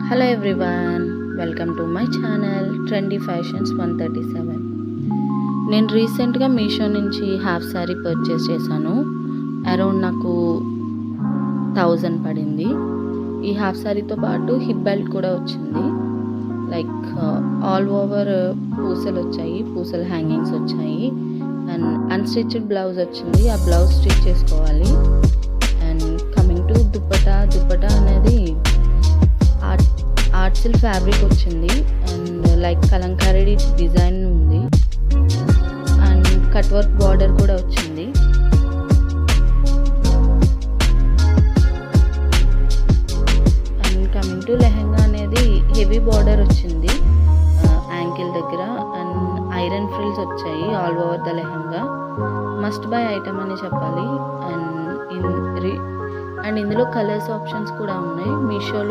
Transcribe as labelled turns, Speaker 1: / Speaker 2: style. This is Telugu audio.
Speaker 1: Hello everyone, welcome to my channel trendy fashions 137. నేను రీసెంట్గా మీషో నుంచి హాఫ్ శారీ పర్చేస్ చేశాను. అరౌండ్ నాకు 1000 పడింది. ఈ హాఫ్ శారీతో పాటు హిప్ బెల్ట్ కూడా వచ్చింది. లైక్ ఆల్ ఓవర్ పూసలు వచ్చాయి, పూసల హ్యాంగింగ్స్ వచ్చాయి అండ్ అన్స్టిచ్డ్ బ్లౌజ్ వచ్చింది. ఆ బ్లౌజ్ స్టిచ్ చేసుకోవాలి. అండ్ కమింగ్ టు దుపట్టా అనేది ఆర్ట్ సిల్క్ ఫ్యాబ్రిక్ వచ్చింది అండ్ లైక్ కలంకారీ డిజైన్ ఉంది అండ్ కట్ వర్క్ బార్డర్ కూడా వచ్చింది. అండ్ కమింగ్ టు లెహంగా అనేది హెవీ బార్డర్ వచ్చింది యాంకిల్ దగ్గర అండ్ ఐరన్ ఫ్రిల్స్ వచ్చాయి all over the lehenga. Must by item అని చెప్పాలి. అండ్ ఇందులో కలర్స్ ఆప్షన్స్ కూడా ఉన్నాయి. మీషోలో